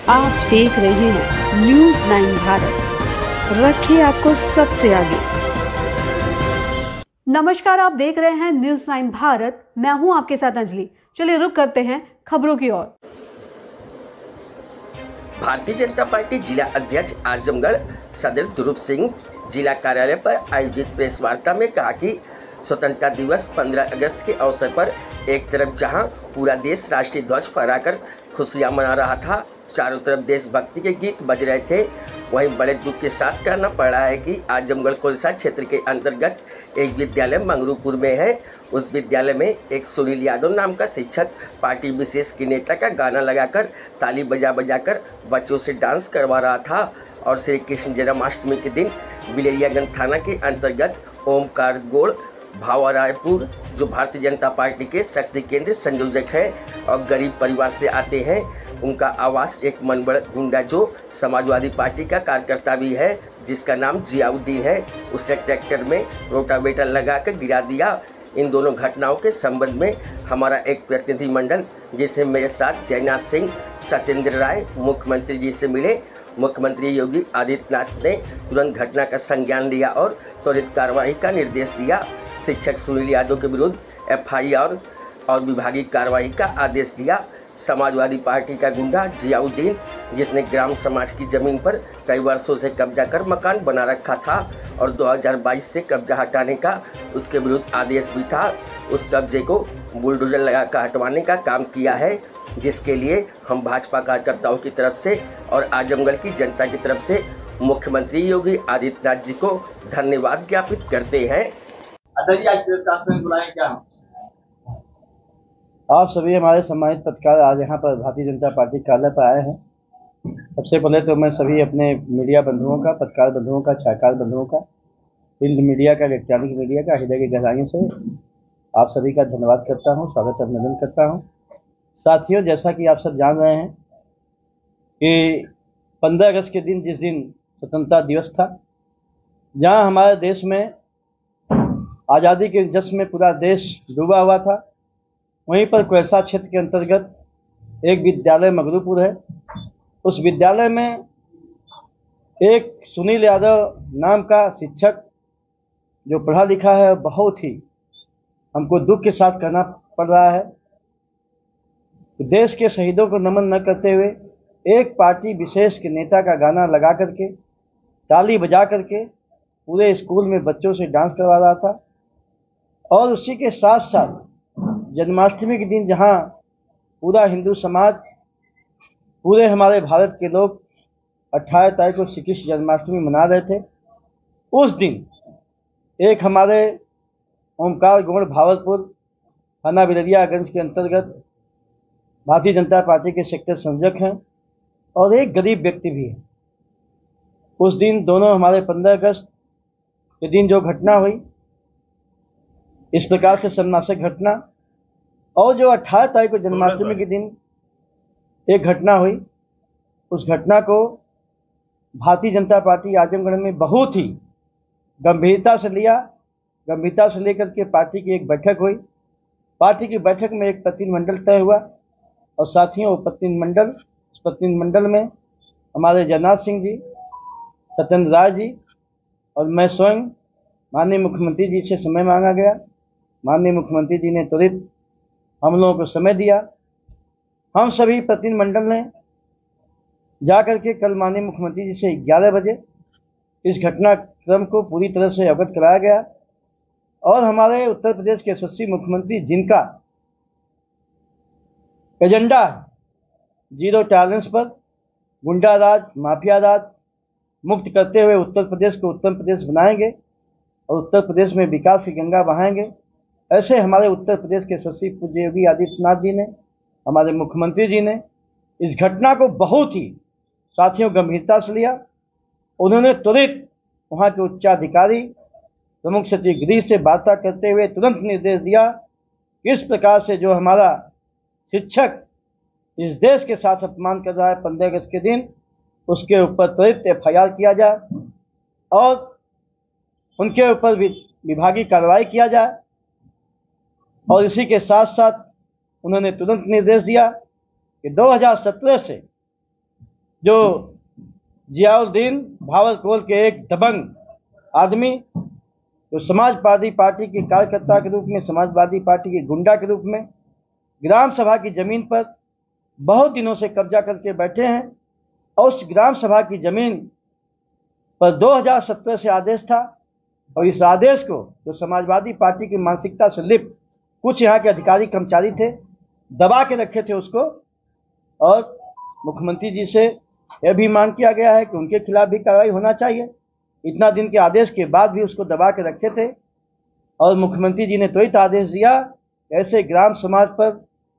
आप देख रहे हैं न्यूज़ 9 भारत, रखे आपको सबसे आगे। नमस्कार, आप देख रहे हैं न्यूज़ 9 भारत। मैं हूं आपके साथ अंजलि। चलिए रुक करते हैं खबरों की ओर। भारतीय जनता पार्टी जिला अध्यक्ष आजमगढ़ सदर ध्रुव सिंह जिला कार्यालय पर आयोजित प्रेस वार्ता में कहा कि स्वतंत्रता दिवस 15 अगस्त के अवसर पर एक तरफ जहां पूरा देश राष्ट्रीय ध्वज फहराकर खुशियां मना रहा था, चारों तरफ देशभक्ति के गीत बज रहे थे, वहीं बड़े दुख के साथ कहना पड़ रहा है कि आजमगढ़ कोलसा क्षेत्र के अंतर्गत एक विद्यालय मंगरूपुर में है। उस विद्यालय में एक सुनील यादव नाम का शिक्षक पार्टी विशेष के नेता का गाना लगाकर ताली बजा बजाकर बच्चों से डांस करवा रहा था और श्री कृष्ण जन्माष्टमी के दिन बिलेरियागंज थाना के अंतर्गत ओमकार गोड़ भावारायपुर, जो भारतीय जनता पार्टी के शक्ति केंद्र संयोजक हैं और गरीब परिवार से आते हैं, उनका आवास एक मनबड़ गुंडा जो समाजवादी पार्टी का कार्यकर्ता भी है, जिसका नाम जियाउद्दीन है, उसने ट्रैक्टर में रोटावेटर लगाकर गिरा दिया। इन दोनों घटनाओं के संबंध में हमारा एक प्रतिनिधिमंडल, जिसमें मेरे साथ जयनाथ सिंह, सत्येंद्र राय, मुख्यमंत्री जी से मिले। मुख्यमंत्री योगी आदित्यनाथ ने तुरंत घटना का संज्ञान लिया और त्वरित कार्रवाई का निर्देश दिया। शिक्षक सुनील यादव के विरुद्ध एफआईआर और विभागीय कार्रवाई का आदेश दिया। समाजवादी पार्टी का गुंडा जियाउद्दीन, जिसने ग्राम समाज की जमीन पर कई वर्षों से कब्जा कर मकान बना रखा था और 2022 से कब्जा हटाने का उसके विरुद्ध आदेश भी था, उस कब्जे को बुलडोजर लगाकर हटवाने का काम किया है, जिसके लिए हम भाजपा कार्यकर्ताओं की तरफ से और आजमगढ़ की जनता की तरफ से मुख्यमंत्री योगी आदित्यनाथ जी को धन्यवाद ज्ञापित करते हैं। जी, आज प्रेस कॉन्फ्रेंस बुलाएं क्या? आप सभी हमारे सम्मानित पत्रकार आज यहाँ पर भारतीय जनता पार्टी कार्यालय पर आए हैं। सबसे पहले तो मैं सभी अपने मीडिया बंधुओं का, पत्रकार बंधुओं का, छायाकार बंधुओं का, प्रिंट मीडिया का, इलेक्ट्रॉनिक मीडिया का हृदय की गहराइयों से आप सभी का धन्यवाद करता हूँ, स्वागत अभिनंदन करता हूँ। साथियों, जैसा कि आप सब जान रहे हैं कि 15 अगस्त के दिन, जिस दिन स्वतंत्रता दिवस था, जहाँ हमारे देश में आज़ादी के जश्न में पूरा देश डूबा हुआ था, वहीं पर कोलसा क्षेत्र के अंतर्गत एक विद्यालय मंगरूपुर है। उस विद्यालय में एक सुनील यादव नाम का शिक्षक जो पढ़ा लिखा है, बहुत ही हमको दुख के साथ कहना पड़ रहा है, देश के शहीदों को नमन न करते हुए एक पार्टी विशेष के नेता का गाना लगा करके, ताली बजा करके पूरे स्कूल में बच्चों से डांस करवा रहा था। और उसी के साथ साथ जन्माष्टमी के दिन, जहां पूरा हिंदू समाज, पूरे हमारे भारत के लोग 18 तारीख को श्री कृष्ण जन्माष्टमी मना रहे थे, उस दिन एक हमारे ओमकार गोड़ भावलपुर थाना बिलरियागंज के अंतर्गत भारतीय जनता पार्टी के सेक्टर संयोजक हैं और एक गरीब व्यक्ति भी है। उस दिन दोनों हमारे 15 अगस्त के दिन जो घटना हुई, इस प्रकार से शर्मनाशक घटना, और जो 18 तारीख को जन्माष्टमी के दिन एक घटना हुई, उस घटना को भारतीय जनता पार्टी आजमगढ़ में बहुत ही गंभीरता से लिया। गंभीरता से लेकर के पार्टी की एक बैठक हुई। पार्टी की बैठक में एक प्रतिनिधिमंडल तय हुआ और साथियों, उस प्रतिनिधिमंडल में हमारे जयनाथ सिंह जी, सत्येंद्र राय जी और मैं स्वयं माननीय मुख्यमंत्री जी से समय मांगा गया। माननीय मुख्यमंत्री जी ने त्वरित हम लोगों को समय दिया। हम सभी प्रतिनिधिमंडल ने जाकर के कल माननीय मुख्यमंत्री जी से 11 बजे इस घटनाक्रम को पूरी तरह से अवगत कराया गया और हमारे उत्तर प्रदेश के यशस्वी मुख्यमंत्री, जिनका एजेंडा जीरो टॉलरेंस पर गुंडा राज, माफिया राज मुक्त करते हुए उत्तर प्रदेश को उत्तम प्रदेश बनाएंगे और उत्तर प्रदेश में विकास की गंगा बहाएंगे, ऐसे हमारे उत्तर प्रदेश के यशस्वी पूज्य योगी आदित्यनाथ जी ने, हमारे मुख्यमंत्री जी ने इस घटना को बहुत ही साथियों गंभीरता से लिया। उन्होंने तुरंत वहाँ के उच्चाधिकारी प्रमुख सचिव गृह से वार्ता करते हुए तुरंत निर्देश दिया कि इस प्रकार से जो हमारा शिक्षक इस देश के साथ अपमान कर रहा है 15 अगस्त के दिन, उसके ऊपर त्वरित एफआईआर किया जाए और उनके ऊपर विभागीय कार्रवाई किया जाए। और इसी के साथ साथ उन्होंने तुरंत निर्देश दिया कि 2017 से जो जियाउद्दीन भावलपुर के एक दबंग आदमी, जो समाजवादी पार्टी के कार्यकर्ता के रूप में, समाजवादी पार्टी के गुंडा के रूप में ग्राम सभा की जमीन पर बहुत दिनों से कब्जा करके बैठे हैं। और उस ग्राम सभा की जमीन पर 2017 से आदेश था, और इस आदेश को जो समाजवादी पार्टी की मानसिकता से लिप्त कुछ यहाँ के अधिकारी कर्मचारी थे, दबा के रखे थे उसको। और मुख्यमंत्री जी से यह भी मांग किया गया है कि उनके खिलाफ भी कार्रवाई होना चाहिए। इतना दिन के आदेश के बाद भी उसको दबा के रखे थे, और मुख्यमंत्री जी ने त्वरित आदेश दिया, ऐसे ग्राम समाज पर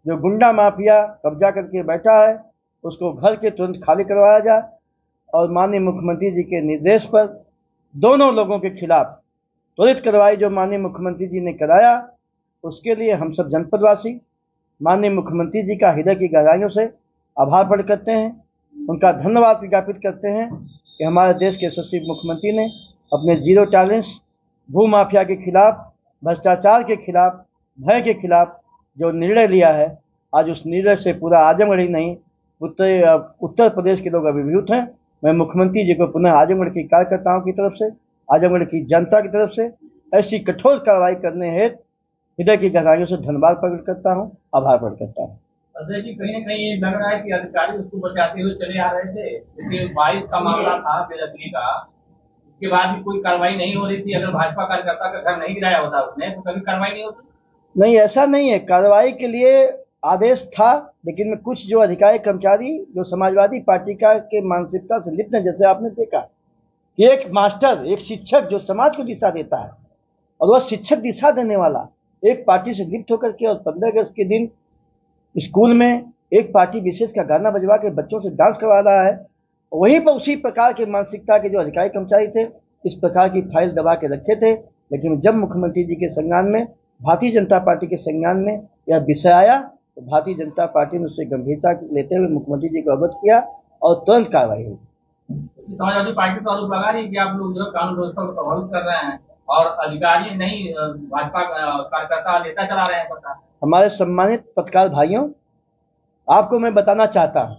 जो गुंडा माफिया कब्जा करके बैठा है उसको घर के तुरंत खाली करवाया जाए। और माननीय मुख्यमंत्री जी के निर्देश पर दोनों लोगों के खिलाफ त्वरित कार्रवाई जो माननीय मुख्यमंत्री जी ने कराया, उसके लिए हम सब जनपदवासी माननीय मुख्यमंत्री जी का हृदय की गहराइयों से आभार प्रकट करते हैं, उनका धन्यवाद ज्ञापित करते हैं कि हमारे देश के यशस्वी मुख्यमंत्री ने अपने जीरो टॉलरेंस भू माफिया के खिलाफ, भ्रष्टाचार के खिलाफ, भय के खिलाफ जो निर्णय लिया है, आज उस निर्णय से पूरा आजमगढ़ ही नहीं उत्तर प्रदेश के लोग अभिभूत हैं। मैं मुख्यमंत्री जी को पुनः आजमगढ़ की कार्यकर्ताओं की तरफ से, आजमगढ़ की जनता की तरफ से ऐसी कठोर कार्रवाई करने हेतु हृदय की गहराइयों से धन्यवाद प्रकट करता हूँ, आभार प्रकट करता हूँ। अजय जी, कहीं ना कहीं ये लग रहा है कि अधिकारी उसको बचाते हुए चले आ रहे थे, क्योंकि 22 का मामला था बेदखली का, उसके बाद भी कोई कार्रवाई नहीं हो रही थी। अगर भाजपा कार्यकर्ता का घर नहीं गिराया होता उसने तो कभी कार्रवाई नहीं होती। नहीं, ऐसा नहीं है, कार्रवाई के लिए आदेश था, लेकिन कुछ जो अधिकारी कर्मचारी जो समाजवादी पार्टी का के मानसिकता से लिप्त हैं, जैसे आपने देखा कि एक मास्टर, एक शिक्षक जो समाज को दिशा देता है, और वह शिक्षक दिशा देने वाला एक पार्टी से लिप्त होकर के, और 15 अगस्त के दिन स्कूल में एक पार्टी विशेष का गाना बजवा के बच्चों से डांस करवा रहा है। वहीं पर उसी प्रकार के मानसिकता के जो अधिकारी कर्मचारी थे, इस प्रकार की फाइल दबा के रखे थे। लेकिन जब मुख्यमंत्री जी के संज्ञान में, भारतीय जनता पार्टी के संज्ञान में यह विषय आया, तो भारतीय जनता पार्टी ने उससे गंभीरता लेते हुए मुख्यमंत्री जी को अवगत किया और तुरंत कार्रवाई हुई। समाजवादी पार्टी तो आरोप लगा रही है कि आप लोग जो कानून व्यवस्था को प्रभावित कर रहे हैं और अधिकारी नहीं, भाजपा कार्यकर्ता नेता चला रहे हैं सरकार। हमारे सम्मानित पत्रकार भाइयों, आपको मैं बताना चाहता हूं,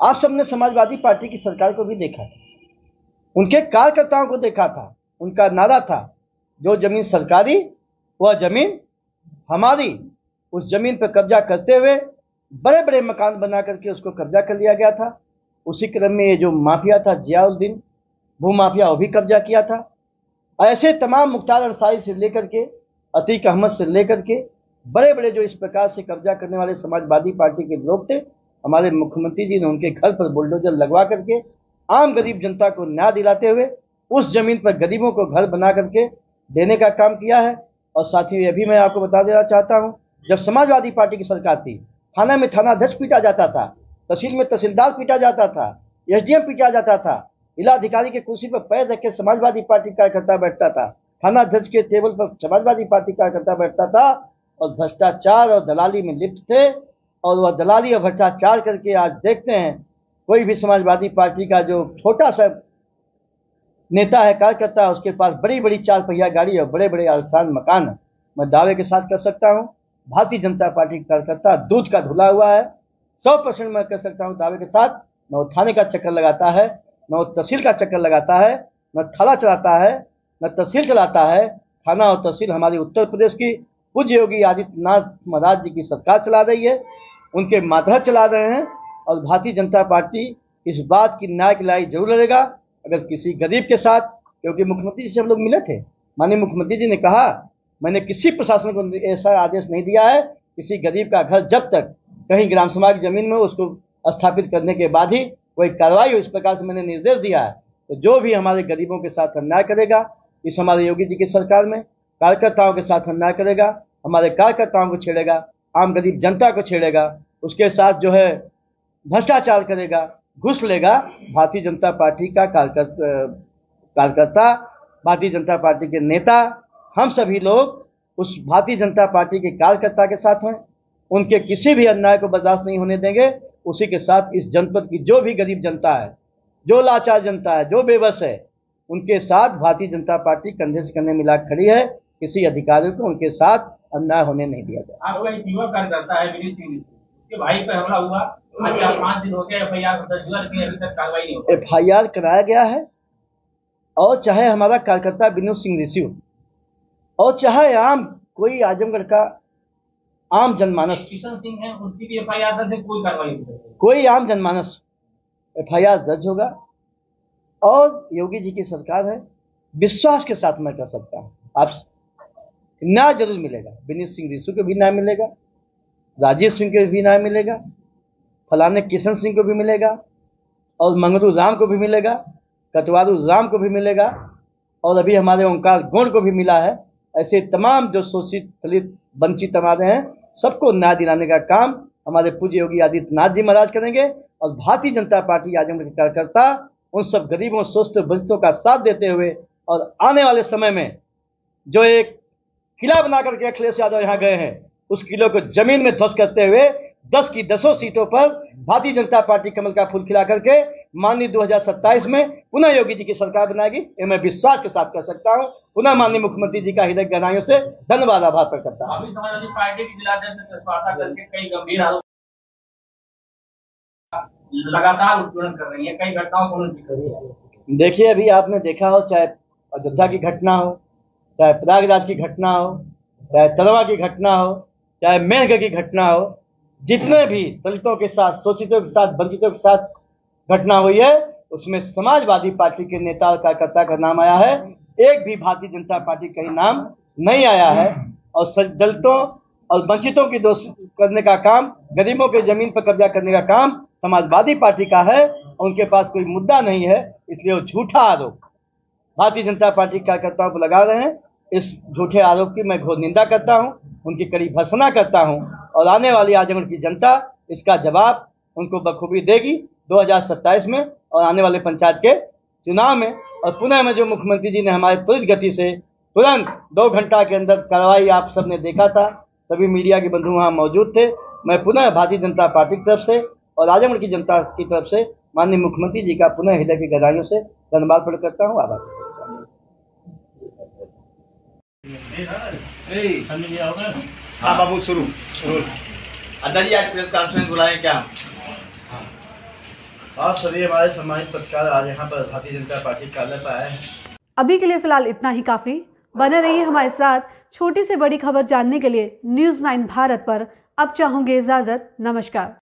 आप सबने समाजवादी पार्टी की सरकार को भी देखा, उनके कार्यकर्ताओं को देखा था। उनका नारा था, जो जमीन सरकारी वह जमीन हमारी। उस जमीन पर कब्जा करते हुए बड़े बड़े मकान बना करके उसको कब्जा कर लिया गया था। उसी क्रम में ये जो माफिया था जियाउद्दीन भू माफिया, वो भी कब्जा किया था। ऐसे तमाम मुख्तार अंसारी से लेकर के अतीक अहमद से लेकर के बड़े बड़े जो इस प्रकार से कब्जा करने वाले समाजवादी पार्टी के लोग थे, हमारे मुख्यमंत्री जी ने उनके घर पर बुलडोजर लगवा करके आम गरीब जनता को न्याय दिलाते हुए उस जमीन पर गरीबों को घर बना करके देने का काम किया है। और साथ ही यह भी मैं आपको बता देना चाहता हूं, जब समाजवादी पार्टी की सरकार थी, थाना में थानाध्यक्ष पीटा जाता था, तहसील में तहसीलदार पीटा जाता था, एसडीएम पीटा जाता था, जिला अधिकारी के कुर्सी पर पैर रख के समाजवादी पार्टी कार्यकर्ता बैठता था, थानाध्यक्ष के टेबल पर समाजवादी पार्टी कार्यकर्ता बैठता था, और भ्रष्टाचार और दलाली में लिप्त थे। और वह दलाली और भ्रष्टाचार करके आज देखते हैं, कोई भी समाजवादी पार्टी का जो छोटा सा नेता है, कार्यकर्ता है, उसके पास बड़ी बड़ी 4 पहिया गाड़ी और बड़े बड़े आलीशान मकान है। मैं दावे के साथ कर सकता हूं, भारतीय जनता पार्टी का कार्यकर्ता दूध का धुला हुआ है। 100% मैं कह सकता हूं दावे के साथ। न वो थाने का चक्कर लगाता है, न वो तहसील का चक्कर लगाता है, न थाना चलाता है, न तहसील चलाता है। थाना और तहसील हमारी उत्तर प्रदेश की पूज्य योगी आदित्यनाथ महाराज जी की सरकार चला रही है, उनके मातहत चला रहे हैं। और भारतीय जनता पार्टी इस बात की न्याय की लड़ाई जरूर लड़ेगा। अगर किसी गरीब के साथ, क्योंकि मुख्यमंत्री जी से हम लोग मिले थे, माननीय मुख्यमंत्री जी ने कहा, मैंने किसी प्रशासन को ऐसा आदेश नहीं दिया है, किसी गरीब का घर जब तक कहीं ग्राम सभा की जमीन में उसको स्थापित करने के बाद ही कोई कार्रवाई हो, इस प्रकार से मैंने निर्देश दिया है। तो जो भी हमारे गरीबों के साथ अन्याय करेगा, इस हमारे योगी जी की सरकार में कार्यकर्ताओं के साथ अन्याय करेगा, हमारे कार्यकर्ताओं को छेड़ेगा, आम गरीब जनता को छेड़ेगा, उसके साथ जो है भ्रष्टाचार करेगा, घुस लेगा, भारतीय जनता पार्टी का कार्यकर्ता, भारतीय जनता पार्टी के नेता, हम सभी लोग उस भारतीय जनता पार्टी के कार्यकर्ता के साथ हैं। उनके किसी भी अन्याय को बर्दाश्त नहीं होने देंगे। उसी के साथ इस जनपद की जो भी गरीब जनता है, जो लाचार जनता है, जो बेबस है, उनके साथ भारतीय जनता पार्टी कंधे से कंधे मिला खड़ी है। किसी अधिकारी को उनके साथ अन्याय होने नहीं दिया जाए। आपका एक युवा कार्यकर्ता है विनीत सिंह, उसके भाई पर हमला हुआ, आज आप 5 दिन हो गए FIR दर्ज हुआ, लेकिन अभी तक कार्रवाई नहीं हो पाई। FIR कराया गया है, और चाहे हमारा कार्यकर्ता विनोद सिंह ऋषि हो, और चाहे आम कोई आजमगढ़ का आम जनमानस, किशन सिंह है, उनकी भी FIR दर्ज है, कोई कार्रवाई नहीं हो रही। कोई आम जनमानस FIR दर्ज होगा। और योगी जी की सरकार है, विश्वास के साथ मैं कर सकता हूँ, आप न्याय जरूर मिलेगा। विनीत सिंह ऋषि को भी न्याय मिलेगा, राजेश सिंह को भी न्याय मिलेगा, फलाने किशन सिंह को भी मिलेगा, और मंगरू राम को भी मिलेगा, कटवारू राम को भी मिलेगा, और अभी हमारे ओंकार गौड़ को भी मिला है। ऐसे तमाम जो शोषित दलित वंचित हमारे हैं, सबको न्याय दिलाने का काम हमारे पूज्य योगी आदित्यनाथ जी महाराज करेंगे। और भारतीय जनता पार्टी आजमगढ़ के कार्यकर्ता उन सब गरीबों शोषित वंचितों का साथ देते हुए, और आने वाले समय में जो एक किला बना करके अखिलेश यादव यहाँ गए हैं, उस किले को जमीन में ध्वस्त करते हुए 10 की 10 सीटों पर भारतीय जनता पार्टी कमल का फूल खिला करके माननीय 2027 में पुनः योगी जी की सरकार बनाएगी। ये मैं विश्वास के साथ कर सकता हूँ। पुनः माननीय मुख्यमंत्री जी का हृदय गहराइयों से धन्यवाद आभार प्रकट करता हूँ। अभी समाजवादी पार्टी की जिलाध्यक्ष ने वार्ता करके कई गंभीर आरोप लगातार उत्पीड़न कर रही है, कई घटनाओं को उन्होंने जिक्र किया। देखिए, अभी आपने देखा हो, चाहे अयोध्या की घटना हो, चाहे प्रयागराज की घटना हो, चाहे तलवा की घटना हो, चाहे मेरठ की घटना हो, जितने भी दलितों के साथ, शोषितों के साथ, वंचितों के साथ घटना हुई है, उसमें समाजवादी पार्टी के नेता और कार्यकर्ता का नाम आया है। एक भी भारतीय जनता पार्टी का ही नाम नहीं आया है। और दलितों और वंचितों की दोष करने का काम, गरीबों के जमीन पर कब्जा करने का काम समाजवादी पार्टी का है, और उनके पास कोई मुद्दा नहीं है, इसलिए वो झूठा आरोप भारतीय जनता पार्टी के कार्यकर्ताओं को लगा रहे हैं। इस झूठे आरोप की मैं घोर निंदा करता हूं, उनकी कड़ी भर्त्सना करता हूं, और आने वाली आजमगढ़ की जनता इसका जवाब उनको बखूबी देगी 2027 में और आने वाले पंचायत के चुनाव में। और पुनः में जो मुख्यमंत्री जी ने हमारे त्वरित गति से तुरंत 2 घंटा के अंदर कार्रवाई आप सबने देखा था, सभी मीडिया के बंधु वहाँ मौजूद थे। मैं पुनः भारतीय जनता पार्टी की तरफ से और आजमगढ़ की जनता की तरफ से माननीय मुख्यमंत्री जी का पुनः हृदय की गहराइयों से धन्यवाद प्रकट करता हूँ। आभार। हाँ बाबू, शुरू। अध्यक्ष जी, आज प्रेस कॉन्फ्रेंस बुलाए क्या? आप सभी हमारे सम्मानित पत्रकार आज यहाँ पर भारतीय जनता पार्टी कार्यालय पर आए हैं। अभी के लिए फिलहाल इतना ही काफी। बने रहिए हमारे साथ। छोटी से बड़ी खबर जानने के लिए न्यूज़ 9 भारत पर अब चाहूंगी इजाजत। नमस्कार।